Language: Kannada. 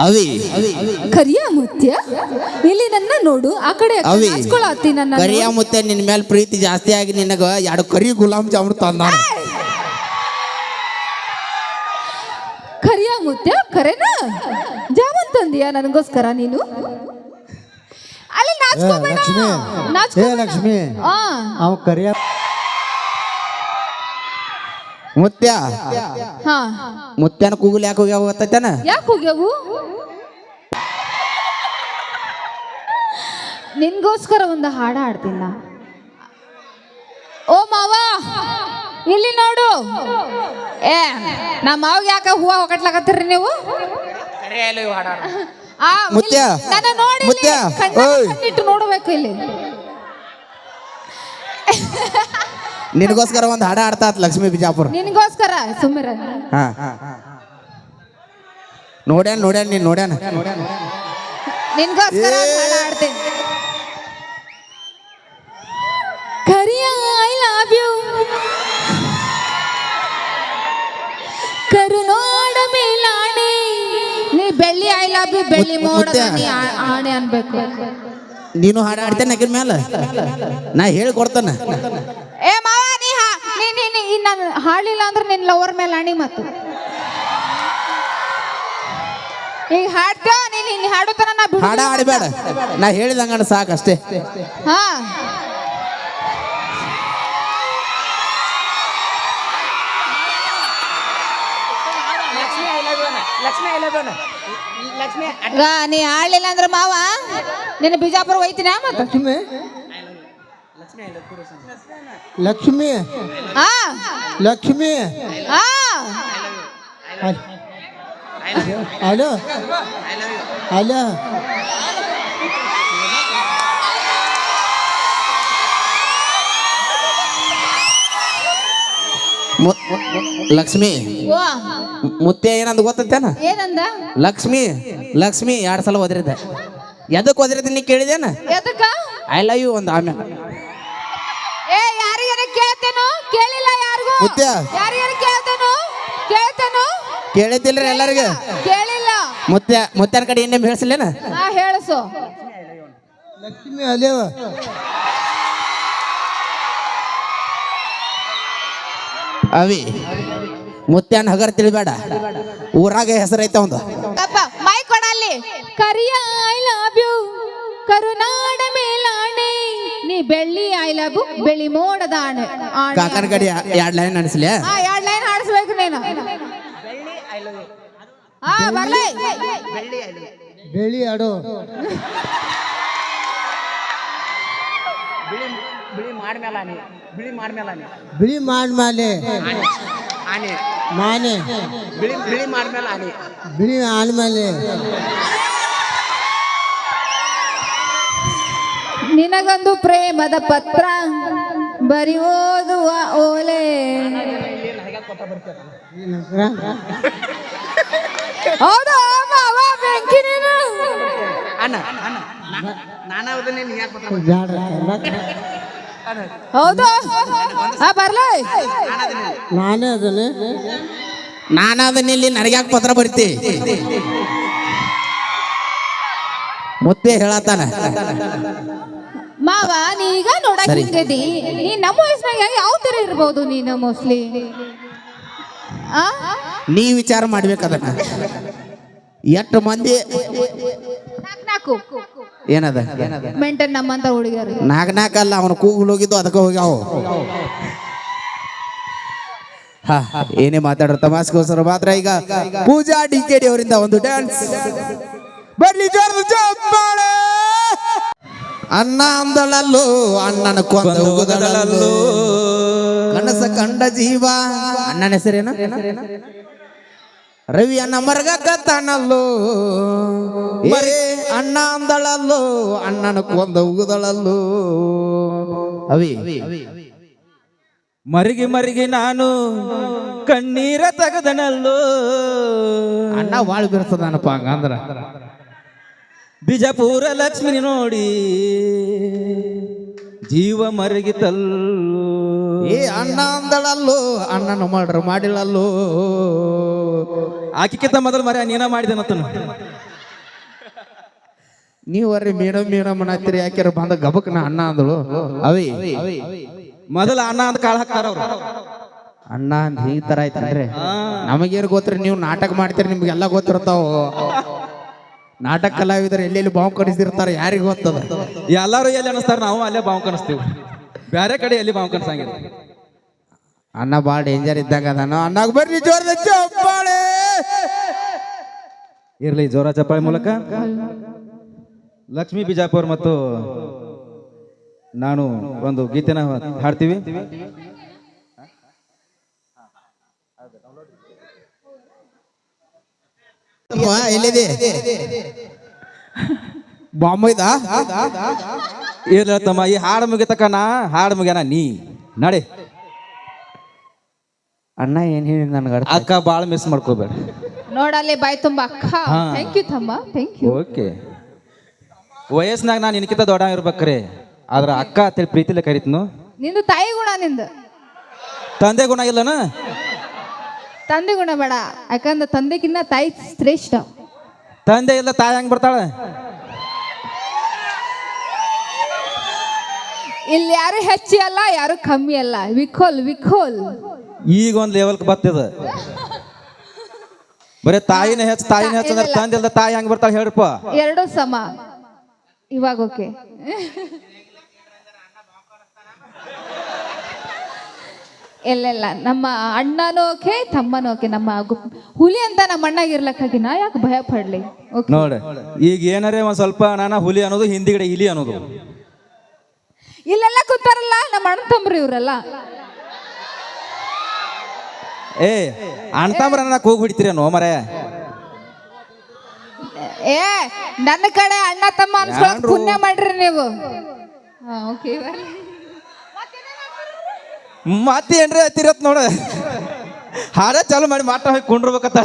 ಅವಿ ಕರಿಯ ಮುತ್ಯ ಇಲ್ಲಿ ನನ್ನ ನೋಡು ಆ ಕಡೆ ಅವಿ ನನ್ನ ಕರಿಯ ಮುತ್ಯ ನಿನ್ನ ಮೇಲೆ ಪ್ರೀತಿ ಜಾಸ್ತಿ ಆಗಿ ನಿನಗ ಎರಡು ಕರಿ ಗುಲಾಬ್ ಜಾಮೂನ್ ತಂದ ಕರಿಯ ಮುತ್ಯ ಕರೆನಾ ಜಾಮೂನ್ ತಂದಿಯಾ ನನಗೋಸ್ಕರ ನೀನು ಅಲ್ಲಿ ನಾಚ್ಕೋಬೇಡ ಲಕ್ಷ್ಮಿ ಅವ ಕರಿಯ ಮುತ್ಯ ಹಾ ಮುತ್ಯನ ಕೂಗುಲ್ ಯಾಕೆ ಹೋಗ್ಯಾವ ಗೊತ್ತೈತೇನ ಯಾಕೆ ಹೋಗ್ಯಾವು ನಿನ್ಗೋಸ್ಕರ ಒಂದು ಹಾಡ ಹಾಡ್ತೀನಿ ನಾ ಓ ಮಾವ ಇಲ್ಲಿ ನೋಡು ಏ ನಮ್ಮ ಮಾವಿಗೆ ಯಾಕೆ ಹೂವ ಹೊಕಟ್ಲಾಕತ್ತೀರಿ ನೀವು ಮುತ್ಯ ನನ್ನ ನೋಡಿ ಮುತ್ಯ ಕಣ್ಣಿಟ್ಟು ನೋಡಬೇಕು ಇಲ್ಲಿ ನಿನಗೋಸ್ಕರ ಒಂದು ಹಾಡ ಆಡ್ತಾ ಲಕ್ಷ್ಮೀ ಬಿಜಾಪುರ ನಿನಗೋಸ್ಕರ ಸುಮ್ಮನೆ ಹಾ ನೋಡ್ಯಾನ ನೀನ್ ನೋಡ್ಯಾನ ನಿನಗೋಸ್ಕರ ಹಾಡ ಹಾಡ್ತೀನಿ ಕರಿಯ ಐ ಲವ್ ಯು ಕರುನಾಡ ಮೇಲಾಣೆ ನೀ ಬೆಳ್ಳಿ ಐ ಲವ್ ಯು ಬೆಳ್ಳಿ ಮೋಡದ ನೀ ಆಣೆ ಅನ್ಬೇಕು ನೀನು ಹಾಡ ಆಡ್ತೇನೆ ಅಕಿನ ಮೇಲೆ ನಾ ಹೇಳಿ ಕೊಡ್ತಾನ ಏ ಮಾವ ನೀ ನಾನು ಹಾಡಲಿಲ್ಲ ಅಂದ್ರೆ ನಿನ್ನ ಲವರ್ ಮೇಲೆ ಆಣಿ ಮತ್ತು ಈಗ ಹಾಡ್ತೇವ ನೀನು ಹಾಡುತ್ತಾನ ನಾ ಹಾಡ ಆಡಬೇಡ ನಾ ಹೇಳಿದಂಗ ಸಾಕಷ್ಟೇ ಹಾ ನೀ ಹಾಡ್ಲಿಲ್ಲ ಅಂದ್ರೆ ಮಾವ ನಿನ್ನ ಬಿಜಾಪುರ ಒಯ್ತೀನಿ ಮತ್ತ ಲಕ್ಷ್ಮಿ ಹಾ ಲಕ್ಷ್ಮಿ ಹಾ ಹಲೋ ಹಲೋ ಲಕ್ಷ್ಮಿ ಓ ಮುತ್ಯ ಏನಂದ ಗೊತ್ತೇನ ಏನಂದ ಲಕ್ಷ್ಮಿ 2 ಸಲ ಒದರಿದ ಎದಕ್ ಒದರಿದ ನೀ ಕೇಳಿದೇನ ಎದಕ್ಕ ಐ ಲವ್ ಯು ಒಂದು ಆಮೇಲೆ ಏ ಯಾರಿಗಾರ ಕೇಳ್ತೇನೋ ಕೇಳಿಲ್ಲ ಯಾರಿಗೂ ಮುತ್ಯ ಯಾರಿಗಾರ ಕೇಳ್ತೇನೋ ಕೇಳಿದ್ದಿಲ್ರಿ ಎಲ್ಲರಿಗೆ ಕೇಳಿಲ್ಲ ಮುತ್ಯನ ಕಡೆ ಇನ್ನೇ ಹೇಳಿಸಲೇನ ಹಾ ಹೇಳಸು ಲಕ್ಷ್ಮಿ ಅಲೇವ ಅವಿ ಮುತ್ಯನ ಹಗರ್ ತಿಳಿಬೇಡ ಊರಾಗ ಹೆಸರೈತ ಒಂದು ಅಪ್ಪ ಮೈ ಕೊಡಲ್ಲಿ ಕರಿಯ ಐ ಲವ್ ಯು ಕರುನಾಡ ಮೇಲಾಣೆ ನೀ ಬೆಳ್ಳಿ ಐ ಲವ್ ಬೆಳ್ಳಿ ಮೋಡದ ಆಣೆ ಕಾಕನ ಕಡೆ 2 ಲೈನ್ ಅನಿಸ್ಲಿ ಹಾ 2 ಲೈನ್ ಆಡಿಸ್ಬೇಕು ನೀನು ಹಾ ಬರ್ಲೈ ಬೆಳಿ ಆಡೋ ಬಿಳಿ ಮಾಡ್ಮೇಲೆ ಮಾನೆ ಬಿಳಿ ಆದ್ಮೇಲೆ ನಿನಗೊಂದು ಪ್ರೇಮದ ಪತ್ರ ಬರೆಯೋದುವ ಓಲೆ ಹೌದಾ ಮಾವ ಬೆಂಕಿ ನೀನು ಹೌದು ಬರ್ಲೈ ನಾನೇ ಅದನ್ನೇ ನಾನಾದ ಇಲ್ಲಿ ನನಗ್ಯಾಕೆ ಪತ್ರ ಬರ್ತಿ ಮುತ್ತೆ ಹೇಳತ್ತಾನ ಮಾವ ನೀ ಈಗ ನೋಡಕ್ ಹಿಂಗದಿ ನೀ ನಮ್ಮ ವಯಸ್ಸಿನಾಗ ಯಾವ ತರ ಇರ್ಬೋದು ನೀನು ಮೋಸ್ಟ್ಲಿ ನೀ ವಿಚಾರ ಮಾಡ್ಬೇಕದನ್ನ ಎಷ್ಟು ಮಂದಿ ನಾಲ್ಕು ಏನದ ಮೆಂಟನ್ ನಮ್ಮಂತ ಹುಡುಗಿಯರು ನಾಲ್ಕಲ್ಲ ಅವನ ಕೂಗುಲ್ ಹೋಗಿದ್ದು ಅದಕ್ಕೆ ಹೋಗ್ಯಾವ ಏನೇ ಮಾತಾಡೋ ತಮಾಸ್ಗೋಸ್ಕರ ಮಾತ್ರ ಈಗ ಪೂಜಾ ಡಿಕೆಡಿ ಅವರಿಂದ ಒಂದು ಡ್ಯಾನ್ಸ್ ಬರ್ಲಿ ಜೋರದ ಅಣ್ಣ ಅಂದಳಲ್ಲೋ ಅಣ್ಣನ ಕೊಂದಳಲ್ಲೋ ಕನಸ ಕಂಡ ಜೀವ ಅಣ್ಣನ ಹೆಸರೇನ ರವಿ ಅಣ್ಣ ಮರಗತ್ತನಲ್ಲೋ ಅಣ್ಣ ಅಂದಳಲ್ಲೋ ಅಣ್ಣನ ಕೊಂದ ಉಗುದಳಲ್ಲೋ ಅವಿ ಮರಿಗೆ ನಾನು ಕಣ್ಣೀರ ತಗದನಲ್ಲೋ ಅಣ್ಣ ಬಾಳ ಬಿರ್ತದನಪ್ಪ ಹಂಗಂದ್ರ ಬಿಜಾಪುರ ಲಕ್ಷ್ಮಿ ನೋಡಿ ಜೀವ ಮರಗಿತಲ್ಲೋ. ಏ ಅಣ್ಣ ಅಂದಳಲ್ಲೋ, ಅಣ್ಣನ ಮಾಡ್ರ ಮಾಡಿಲ್ಲಲ್ಲೋ. ಆಕಿಕ್ಕಿಂತ ಮೊದಲು ಮರ ನೀನ ಮಾಡಿದೆನತ್ತನು. ನೀವರ್ರಿ ಮೇಡಮ್ ಮೇಡಮ್ ಅನ್ನತ್ತೀರಿ, ಯಾಕ್ಯಾರ ಬಂದ ಗಬಕ್ನ ಅಣ್ಣ ಅಂದಳು. ಅವಿ ಮೊದಲ ಅಣ್ಣ ಅಂತ ಕಾಳ ಹಾಕ್ತಾರ ಅವ್ರು. ಅಣ್ಣ ಅಂತ ಈ ತರ ಆಯ್ತನ್ರಿ. ನಮಗೇನು ಗೊತ್ತ್ರಿ, ನೀವು ನಾಟಕ ಮಾಡ್ತೀರಿ, ನಿಮ್ಗೆಲ್ಲ ಗೊತ್ತಿರ್ತಾವ. ನಾಟಕ ಕಲಾವಿದರು ಎಲ್ಲೆಲ್ಲಿ ಬಾವು ಕಡಿಸಿರ್ತಾರ ಯಾರಿಗೆ ಗೊತ್ತದ. ಎಲ್ಲಾರು ಎಲ್ಲಿ ಅನಿಸ್ತಾರ, ನಾವು ಅಲ್ಲೇ ಬಾವು ಕನಿಸ್ತೀವಿ. ಬೇರೆ ಕಡೆ ಎಲ್ಲಿ ಬಾವು ಕನ್ಸಂಗಿಲ್ಲ. ಅಣ್ಣ ಬಾಳ ಡೇಂಜರ್ ಇದ್ದಾಗ ಅದಾನ. ಅಣ್ಣಾಗ ಬರ್ರಿ ಜೋರದ ಚಪ್ಪಾಳೆ. ಇರ್ಲಿ ಜೋರ ಚಪ್ಪಾಳೆ ಮೂಲಕ ಲಕ್ಷ್ಮೀ ಬಿಜಾಪುರ್ ಮತ್ತು ನಾನು ಒಂದು ಗೀತೆನ ಹಾಡ್ತೀವಿ. ಎಲ್ಲಿದೆ ಬಾಂಬೈದ? ಇಲ್ಲ ತಮ್ಮ, ಈ ಹಾಡು ಮುಗಿತಕ್ಕ ಹಾಡು ಮುಗ್ಯಾನ ನೀ ನಡೆ. ಅಣ್ಣ ಏನ್ ಹೇಳಿ ನನ್ಗ ಅಕ್ಕ ಬಾಳ ಮಿಸ್ ಮಾಡ್ಕೋಬೇಡ. ನೋಡಲ್ಲಿ ಬಾಯ್ ತುಂಬ ಅಕ್ಕ. ಥ್ಯಾಂಕ್ ಯು ತಮ್ಮ, ಥ್ಯಾಂಕ್ ಯು. ಓಕೆ, ವಯಸ್ಸಿನಾಗ ನಾನು ನಿನಕಿಂತ ದೊಡ್ಡ ಇರ್ಬೇಕ್ರಿ, ಆದ್ರ ಅಕ್ಕ ಅಂತೇಳಿ ಪ್ರೀತಿಲೆ ಕರಿತನು. ನಿಂದು ತಾಯಿ ಗುಣ, ನಿಂದು ತಂದೆ ಗುಣ ಇಲ್ಲನ? ತಂದೆ ಗುಣ ಬೇಡ, ಯಾಕಂದ್ರೆ ತಂದೆಗಿನ್ನ ತಾಯಿ ಶ್ರೇಷ್ಠ. ತಂದೆ ಇಲ್ಲ ತಾಯಿ ಹಂಗ್ ಬರ್ತಾಳ? ಇಲ್ಲಿ ಯಾರು ಹೆಚ್ಚಿ ಅಲ್ಲ, ಯಾರು ಕಮ್ಮಿ ಅಲ್ಲ. ವಿಖೋಲ್ ವಿಖೋಲ್. ಈಗ ಒಂದ್ ಲೆವೆಲ್ ಬರ್ತದ. ಬರೀ ತಾಯಿನ ಹೆಚ್ಚು ಅಂದ್ರೆ ತಂದೆ ಇಲ್ದ ತಾಯಿ ಹಂಗ್ ಬರ್ತಾಳ ಹೇಳ್ರಪ್ಪ? ಎರಡು ಸಮ. ಇವಾಗ ಓಕೆ. ಇಲ್ಲ ನಮ್ಮ ಅಣ್ಣನೂ ಓಕೆ, ತಮ್ಮನೂ ಓಕೆ. ನಮ್ಮ ಹುಲಿ ಅಂತ ನಮ್ಮ ಅಣ್ಣಾಗಿರ್ಲಕ್ಕಾಗಿ ನಾ ಯಾಕೆ ಭಯ ಪಡ್ಲಿ? ನೋಡ, ಈಗ ಏನಾರೇ ಒಂದ್ ಸ್ವಲ್ಪ ನಾನ ಹುಲಿ ಅನ್ನೋದು, ಹಿಂದಿಗಡೆ ಇಲಿ ಅನ್ನೋದು. ಇಲ್ಲೆಲ್ಲ ಕೂತಾರಲ್ಲ ನಮ್ಮ ಅಣ್ಣ ತಮ್ರು ಇವ್ರಲ್ಲ. ಏ ಅಣ್ತಂಬ್ರ ಅನ್ನಕ್ ಹೋಗಿ ಬಿಡ್ತೀರೇನೋ ಮರ? ಏ ನನ್ನ ಕಡೆ ಅಣ್ಣ ತಮ್ಮ ಅನ್ಸ್ಕೊಳಕ್ ಪುಣ್ಯ ಮಾಡ್ರಿ ನೀವು. ಮತ್ತೆ ಏನ್ರಿ ಹತ್ತಿರತ್ ನೋಡ, ಹಾಡ ಚಾಲು ಮಾಡಿ ಮಾಟ ಹೋಗಿ ಕುಂಡ್ರಬೇಕತ್ತ.